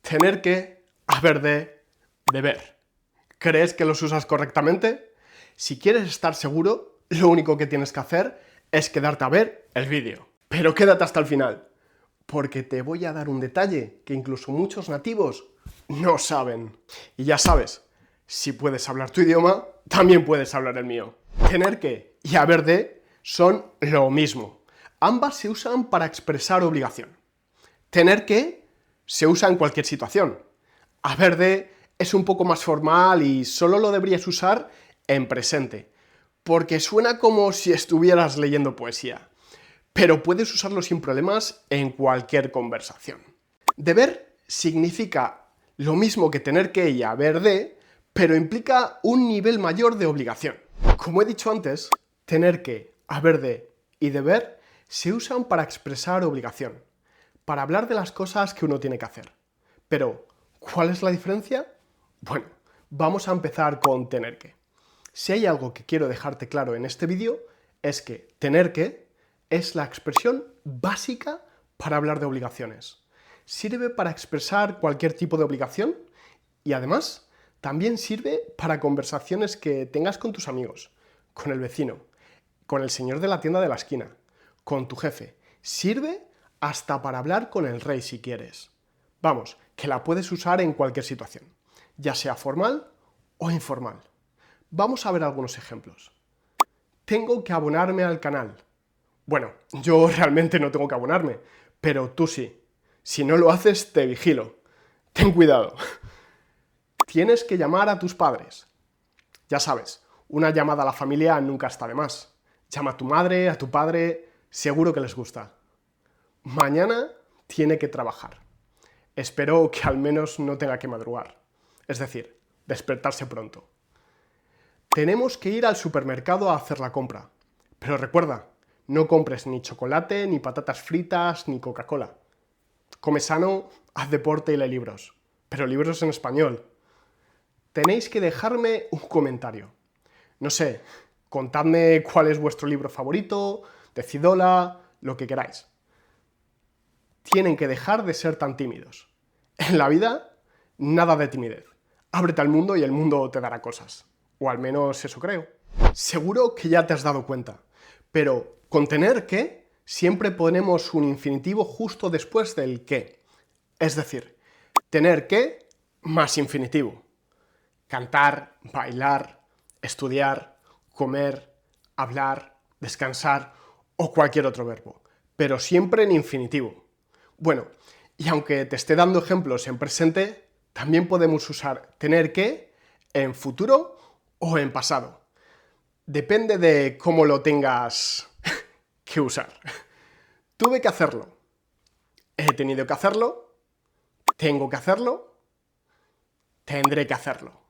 Tener que, haber de, deber. ¿Crees que los usas correctamente? Si quieres estar seguro, lo único que tienes que hacer es quedarte a ver el vídeo. Pero quédate hasta el final, porque te voy a dar un detalle que incluso muchos nativos no saben. Y ya sabes, si puedes hablar tu idioma, también puedes hablar el mío. Tener que y haber de son lo mismo. Ambas se usan para expresar obligación. Tener que se usa en cualquier situación. Haber de es un poco más formal y solo lo deberías usar en presente, porque suena como si estuvieras leyendo poesía. Pero puedes usarlo sin problemas en cualquier conversación. Deber significa lo mismo que tener que y haber de, pero implica un nivel mayor de obligación. Como he dicho antes, tener que, haber de y deber se usan para expresar obligación, para hablar de las cosas que uno tiene que hacer. Pero, ¿cuál es la diferencia? Bueno, vamos a empezar con tener que. Si hay algo que quiero dejarte claro en este vídeo, es que tener que es la expresión básica para hablar de obligaciones. Sirve para expresar cualquier tipo de obligación y además también sirve para conversaciones que tengas con tus amigos, con el vecino, con el señor de la tienda de la esquina, con tu jefe. Sirve hasta para hablar con el rey si quieres. Vamos, que la puedes usar en cualquier situación, ya sea formal o informal. Vamos a ver algunos ejemplos. Tengo que abonarme al canal. Bueno, yo realmente no tengo que abonarme, pero tú sí. Si no lo haces, te vigilo. Ten cuidado. Tienes que llamar a tus padres. Ya sabes, una llamada a la familia nunca está de más. Llama a tu madre, a tu padre, seguro que les gusta. Mañana tiene que trabajar. Espero que al menos no tenga que madrugar. Es decir, despertarse pronto. Tenemos que ir al supermercado a hacer la compra. Pero recuerda, no compres ni chocolate, ni patatas fritas, ni Coca-Cola. Come sano, haz deporte y lee libros. Pero libros en español. Tenéis que dejarme un comentario. No sé, contadme cuál es vuestro libro favorito, decid hola, lo que queráis. Tienen que dejar de ser tan tímidos. En la vida, nada de timidez. Ábrete al mundo y el mundo te dará cosas. O al menos eso creo. Seguro que ya te has dado cuenta, pero con tener que siempre ponemos un infinitivo justo después del que. Es decir, tener que más infinitivo. Cantar, bailar, estudiar, comer, hablar, descansar o cualquier otro verbo, pero siempre en infinitivo. Bueno, y aunque te esté dando ejemplos en presente, también podemos usar tener que en futuro o en pasado. Depende de cómo lo tengas que usar. Tuve que hacerlo. He tenido que hacerlo. Tengo que hacerlo. Tendré que hacerlo.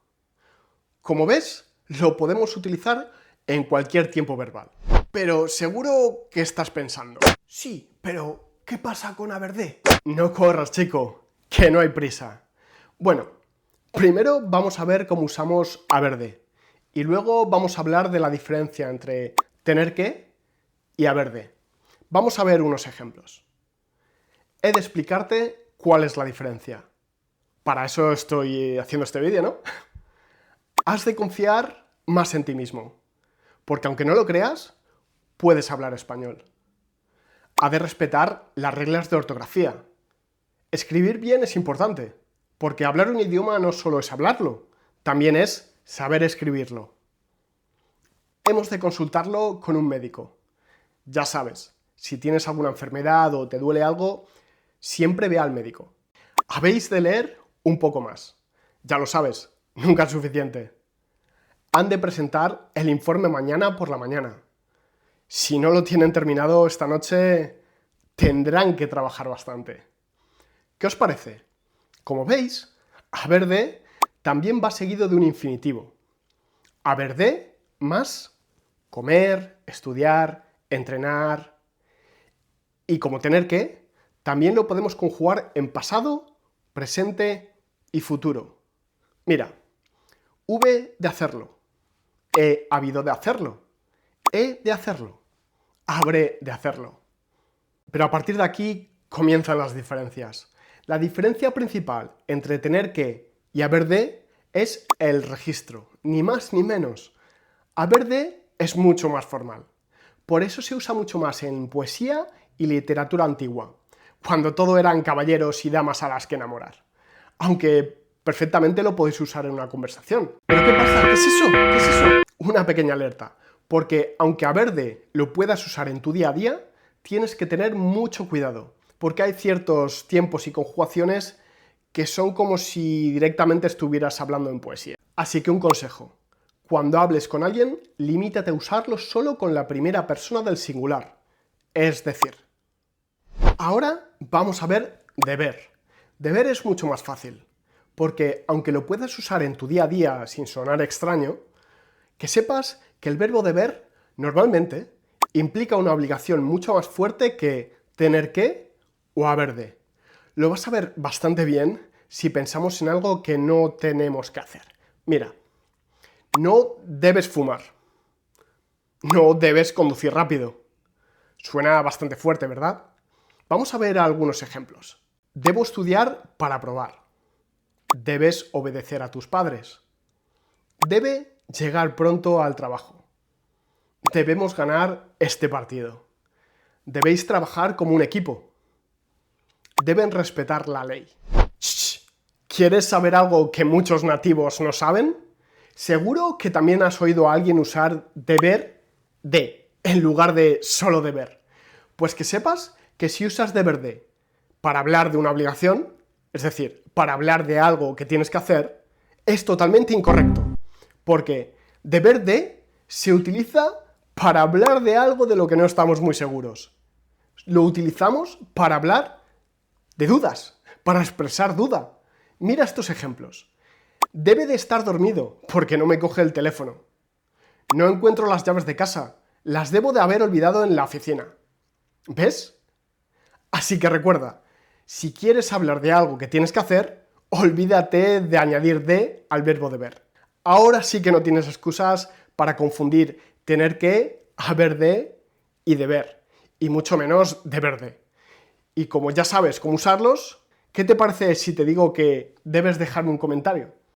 Como ves, lo podemos utilizar en cualquier tiempo verbal. Pero seguro que estás pensando, sí, pero ¿qué pasa con haber de? No corras, chico, que no hay prisa. Bueno, primero vamos a ver cómo usamos haber de. Y luego vamos a hablar de la diferencia entre tener que y haber de. Vamos a ver unos ejemplos. He de explicarte cuál es la diferencia. Para eso estoy haciendo este vídeo, ¿no? Has de confiar más en ti mismo, porque aunque no lo creas, puedes hablar español. Has de respetar las reglas de ortografía. Escribir bien es importante, porque hablar un idioma no solo es hablarlo, también es saber escribirlo. Hemos de consultarlo con un médico. Ya sabes, si tienes alguna enfermedad o te duele algo, siempre ve al médico. Habéis de leer un poco más. Ya lo sabes, nunca es suficiente. Han de presentar el informe mañana por la mañana. Si no lo tienen terminado esta noche, tendrán que trabajar bastante. ¿Qué os parece? Como veis, haber de también va seguido de un infinitivo. Haber de más comer, estudiar, entrenar. Y como tener que, también lo podemos conjugar en pasado, presente y futuro. Mira, V de hacerlo. He habido de hacerlo. He de hacerlo. Habré de hacerlo. Pero a partir de aquí comienzan las diferencias. La diferencia principal entre tener que y haber de es el registro, ni más ni menos. Haber de es mucho más formal. Por eso se usa mucho más en poesía y literatura antigua, cuando todo eran caballeros y damas a las que enamorar. Aunque perfectamente lo podéis usar en una conversación. ¿Pero qué pasa? ¿Qué es eso? ¿Qué es eso? Una pequeña alerta, porque aunque haber de lo puedas usar en tu día a día, tienes que tener mucho cuidado, porque hay ciertos tiempos y conjugaciones que son como si directamente estuvieras hablando en poesía. Así que un consejo: cuando hables con alguien, limítate a usarlo solo con la primera persona del singular, es decir. Ahora vamos a ver deber. Deber es mucho más fácil, porque aunque lo puedas usar en tu día a día sin sonar extraño, que sepas que el verbo deber normalmente implica una obligación mucho más fuerte que tener que o haber de. Lo vas a ver bastante bien si pensamos en algo que no tenemos que hacer. Mira, no debes fumar, no debes conducir rápido. Suena bastante fuerte, ¿verdad? Vamos a ver algunos ejemplos. Debo estudiar para aprobar. Debes obedecer a tus padres. Debe llegar pronto al trabajo. Debemos ganar este partido. Debéis trabajar como un equipo. Deben respetar la ley. Shh. ¿Quieres saber algo que muchos nativos no saben? Seguro que también has oído a alguien usar deber de en lugar de solo deber. Pues que sepas que si usas deber de para hablar de una obligación, es decir, para hablar de algo que tienes que hacer, es totalmente incorrecto, porque deber de se utiliza para hablar de algo de lo que no estamos muy seguros. Lo utilizamos para hablar de dudas, para expresar duda. Mira estos ejemplos. Debe de estar dormido, porque no me coge el teléfono. No encuentro las llaves de casa, las debo de haber olvidado en la oficina. ¿Ves? Así que recuerda, si quieres hablar de algo que tienes que hacer, olvídate de añadir de al verbo deber. Ahora sí que no tienes excusas para confundir tener que, haber de y deber, y mucho menos deber de. Y como ya sabes cómo usarlos, ¿qué te parece si te digo que debes dejarme un comentario?